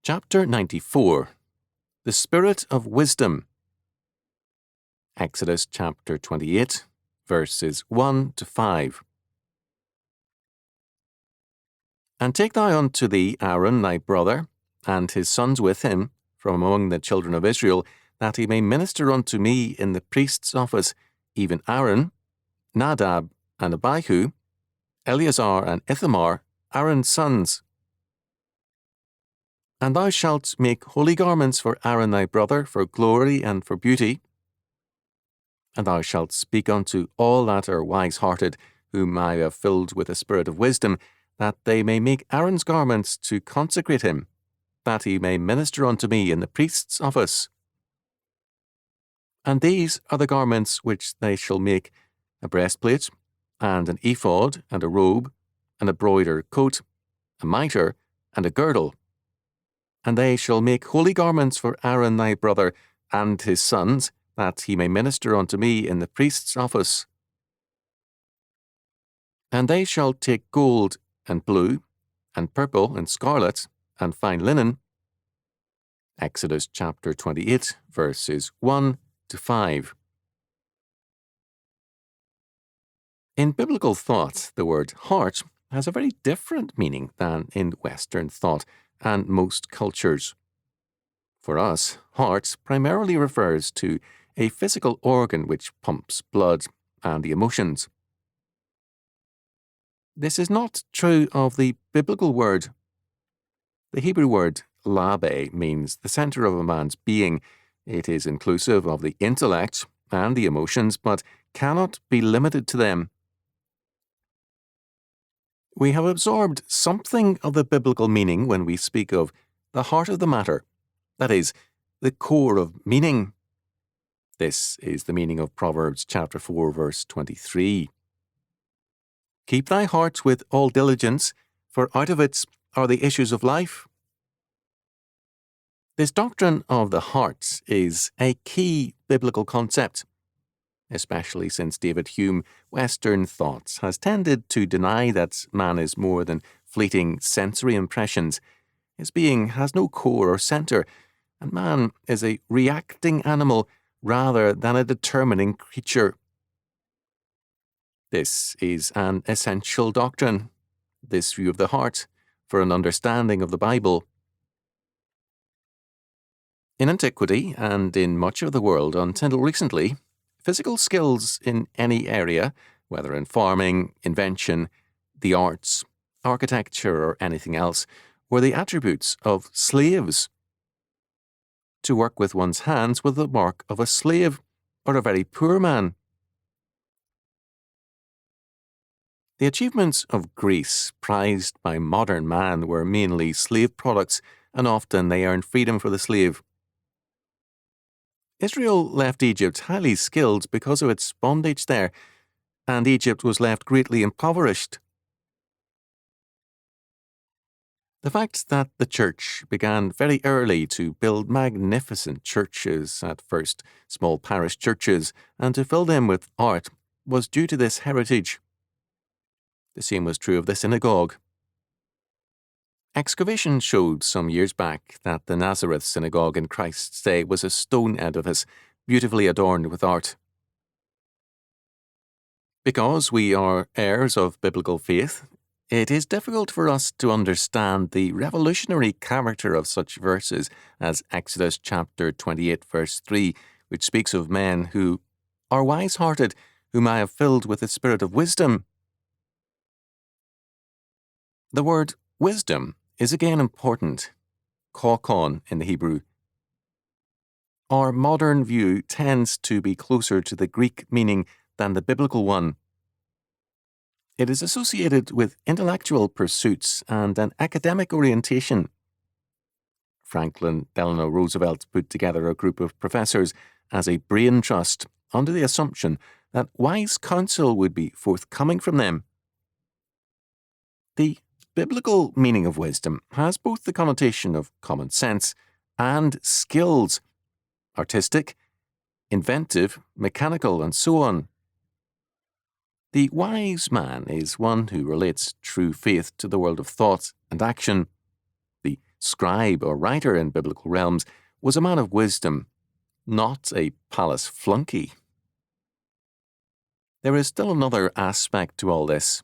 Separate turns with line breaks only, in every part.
Chapter 94. The Spirit of Wisdom. Exodus chapter 28, verses 1 to 5. And take thou unto thee Aaron thy brother, and his sons with him, from among the children of Israel, that he may minister unto me in the priest's office, even Aaron, Nadab, and Abihu, Eleazar and Ithamar, Aaron's sons. And thou shalt make holy garments for Aaron thy brother, for glory and for beauty. And thou shalt speak unto all that are wise-hearted, whom I have filled with a spirit of wisdom, that they may make Aaron's garments to consecrate him, that he may minister unto me in the priest's office. And these are the garments which they shall make: a breastplate, and an ephod, and a robe, and a broidered coat, a mitre, and a girdle. And they shall make holy garments for Aaron thy brother and his sons, that he may minister unto me in the priest's office. And they shall take gold, and blue, and purple, and scarlet, and fine linen. Exodus chapter 28, verses 1 to 5. In biblical thought, the word heart has a very different meaning than in Western thought and most cultures. For us, heart primarily refers to a physical organ which pumps blood and the emotions. This is not true of the biblical word. The Hebrew word labe means the center of a man's being. It is inclusive of the intellect and the emotions, but cannot be limited to them. We have absorbed something of the biblical meaning when we speak of the heart of the matter, that is, the core of meaning. This is the meaning of Proverbs chapter 4, verse 23. Keep thy heart with all diligence, for out of it are the issues of life. This doctrine of the heart is a key biblical concept, especially since David Hume, Western thought, has tended to deny that man is more than fleeting sensory impressions. His being has no core or center, and man is a reacting animal rather than a determining creature. This is an essential doctrine, this view of the heart, for an understanding of the Bible. In antiquity, and in much of the world until recently, physical skills in any area, whether in farming, invention, the arts, architecture, or anything else, were the attributes of slaves. To work with one's hands was the mark of a slave or a very poor man. The achievements of Greece, prized by modern man, were mainly slave products, and often they earned freedom for the slave. Israel left Egypt highly skilled because of its bondage there, and Egypt was left greatly impoverished. The fact that the church began very early to build magnificent churches, at first small parish churches, and to fill them with art, was due to this heritage. The same was true of the synagogue. Excavation showed some years back that the Nazareth synagogue in Christ's day was a stone edifice, beautifully adorned with art. Because we are heirs of biblical faith, it is difficult for us to understand the revolutionary character of such verses as Exodus chapter 28, verse 3, which speaks of men who are wise-hearted, whom I have filled with the spirit of wisdom. The word wisdom is again important, kokon in the Hebrew. Our modern view tends to be closer to the Greek meaning than the biblical one. It is associated with intellectual pursuits and an academic orientation. Franklin Delano Roosevelt put together a group of professors as a brain trust under the assumption that wise counsel would be forthcoming from them. The biblical meaning of wisdom has both the connotation of common sense and skills, artistic, inventive, mechanical, and so on. The wise man is one who relates true faith to the world of thought and action. The scribe or writer in biblical realms was a man of wisdom, not a palace flunky. There is still another aspect to all this.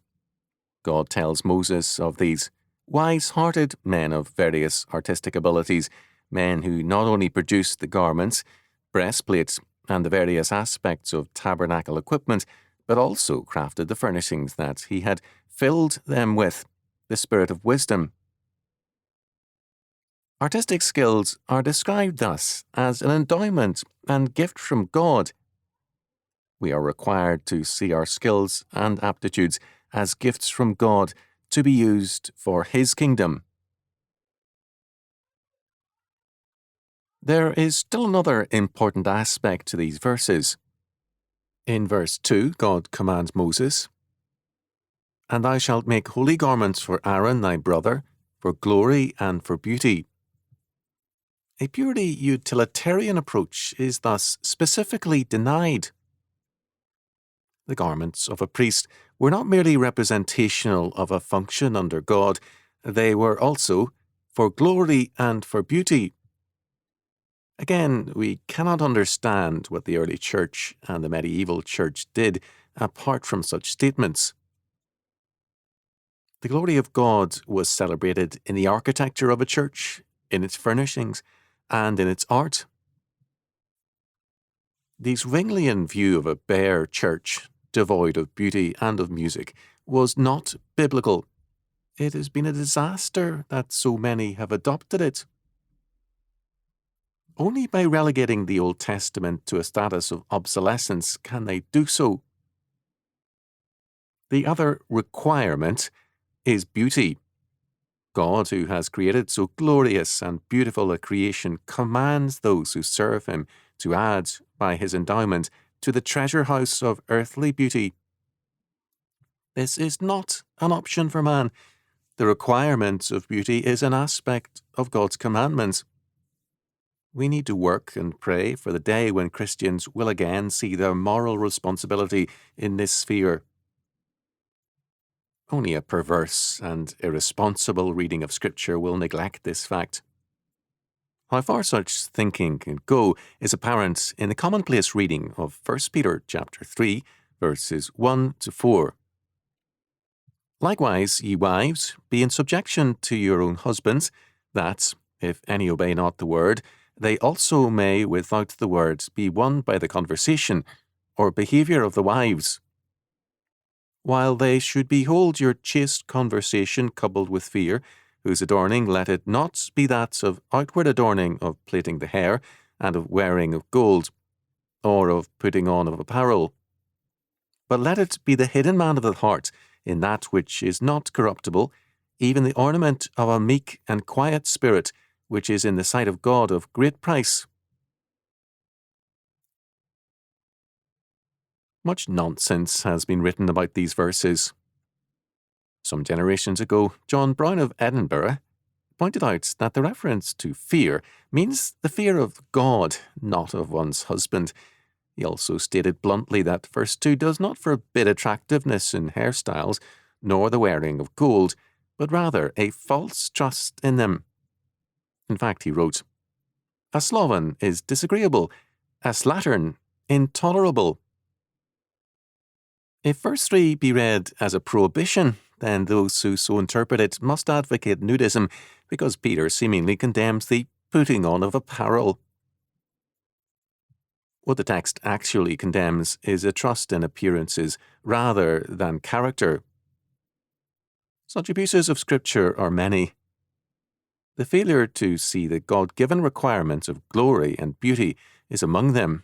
God tells Moses of these wise-hearted men of various artistic abilities, men who not only produced the garments, breastplates, and the various aspects of tabernacle equipment, but also crafted the furnishings that he had filled them with, the spirit of wisdom. Artistic skills are described thus as an endowment and gift from God. We are required to see our skills and aptitudes as gifts from God to be used for His kingdom. There is still another important aspect to these verses. In verse 2, God commands Moses, "And thou shalt make holy garments for Aaron thy brother, for glory and for beauty." A purely utilitarian approach is thus specifically denied. The garments of a priest were not merely representational of a function under God, they were also for glory and for beauty. Again, we cannot understand what the early church and the medieval church did apart from such statements. The glory of God was celebrated in the architecture of a church, in its furnishings, and in its art. The Zwinglian view of a bare church, devoid of beauty and of music, was not biblical. It has been a disaster that so many have adopted it. Only by relegating the Old Testament to a status of obsolescence can they do so. The other requirement is beauty. God, who has created so glorious and beautiful a creation, commands those who serve Him to add, by His endowment, to the treasure house of earthly beauty. This is not an option for man. The requirement of beauty is an aspect of God's commandments. We need to work and pray for the day when Christians will again see their moral responsibility in this sphere. Only a perverse and irresponsible reading of Scripture will neglect this fact. How far such thinking can go is apparent in the commonplace reading of 1 Peter chapter 3, verses 1 to 4. "Likewise, ye wives, be in subjection to your own husbands, that, if any obey not the word, they also may without the word be won by the conversation or behaviour of the wives, while they should behold your chaste conversation coupled with fear, whose adorning let it not be that of outward adorning of plaiting the hair, and of wearing of gold, or of putting on of apparel, but let it be the hidden man of the heart, in that which is not corruptible, even the ornament of a meek and quiet spirit, which is in the sight of God of great price." Much nonsense has been written about these verses. Some generations ago, John Brown of Edinburgh pointed out that the reference to fear means the fear of God, not of one's husband. He also stated bluntly that verse 2 does not forbid attractiveness in hairstyles, nor the wearing of gold, but rather a false trust in them. In fact, he wrote, "A sloven is disagreeable, a slattern intolerable." If verse 3 be read as a prohibition, then those who so interpret it must advocate nudism, because Peter seemingly condemns the putting on of apparel. What the text actually condemns is a trust in appearances rather than character. Such abuses of Scripture are many. The failure to see the God-given requirements of glory and beauty is among them.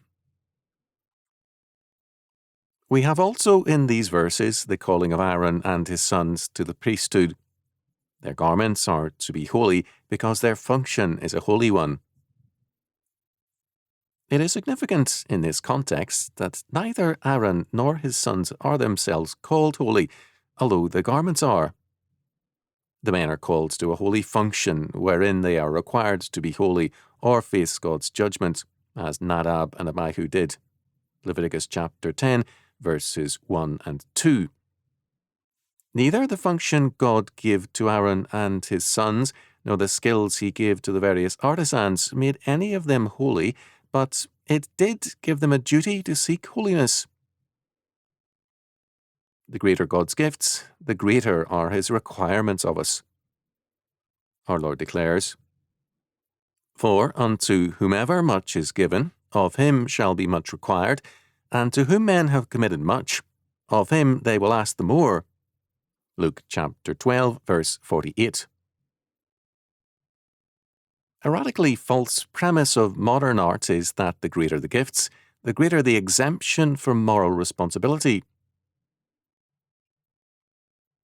We have also in these verses the calling of Aaron and his sons to the priesthood. Their garments are to be holy because their function is a holy one. It is significant in this context that neither Aaron nor his sons are themselves called holy, although the garments are. The men are called to a holy function wherein they are required to be holy or face God's judgment, as Nadab and Abihu did. Leviticus chapter 10, verses 1 and 2. Neither the function God gave to Aaron and his sons, nor the skills he gave to the various artisans made any of them holy, but it did give them a duty to seek holiness. The greater God's gifts, the greater are his requirements of us. Our Lord declares, "For unto whomever much is given, of him shall be much required, and to whom men have committed much, of him they will ask the more." Luke chapter 12, verse 48. A radically false premise of modern art is that the greater the gifts, the greater the exemption from moral responsibility.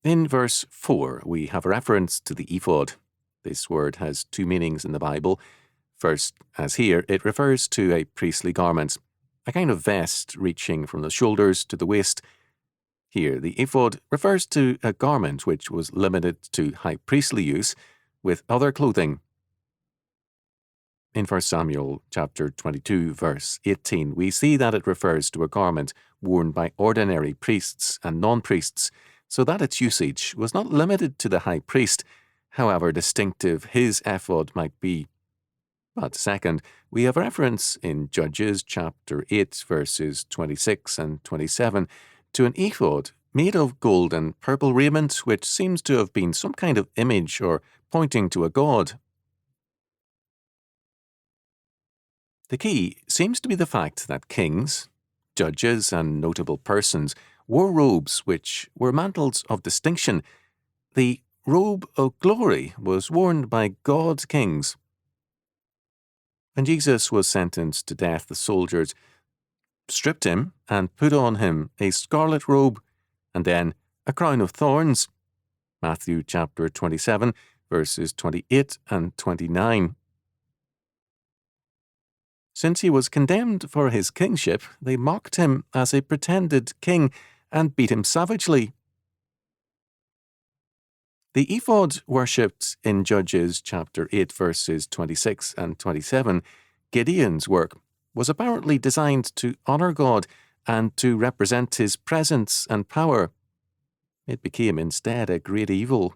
In verse 4, we have a reference to the ephod. This word has two meanings in the Bible. First, as here, it refers to a priestly garment, a kind of vest reaching from the shoulders to the waist. Here, the ephod refers to a garment which was limited to high priestly use with other clothing. In 1 Samuel chapter 22, verse 18, we see that it refers to a garment worn by ordinary priests and non-priests, so that its usage was not limited to the high priest, however distinctive his ephod might be. But second, we have reference in Judges chapter 8, verses 26 and 27, to an ephod made of gold and purple raiment, which seems to have been some kind of image or pointing to a god. The key seems to be the fact that kings, judges, and notable persons wore robes which were mantles of distinction. The robe of glory was worn by God's kings. When Jesus was sentenced to death, the soldiers stripped him and put on him a scarlet robe and then a crown of thorns. Matthew chapter 27, verses 28 and 29. Since he was condemned for his kingship, they mocked him as a pretended king and beat him savagely. The ephod worshipped in Judges chapter 8, verses 26 and 27, Gideon's work, was apparently designed to honor God and to represent his presence and power. It became instead a great evil.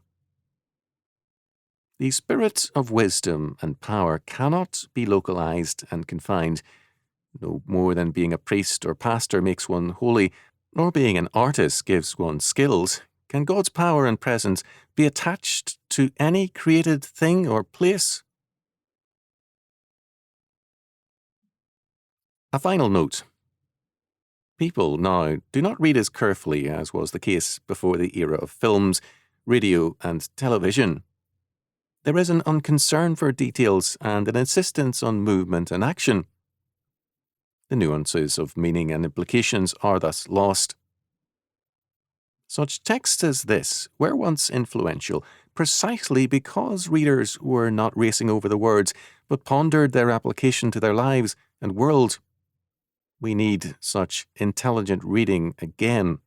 The spirit of wisdom and power cannot be localized and confined. No more than being a priest or pastor makes one holy, nor being an artist gives one skills, can God's power and presence be attached to any created thing or place. A final note. People now do not read as carefully as was the case before the era of films, radio, and television. There is an unconcern for details and an insistence on movement and action. The nuances of meaning and implications are thus lost. Such texts as this were once influential precisely because readers were not racing over the words, but pondered their application to their lives and world. We need such intelligent reading again.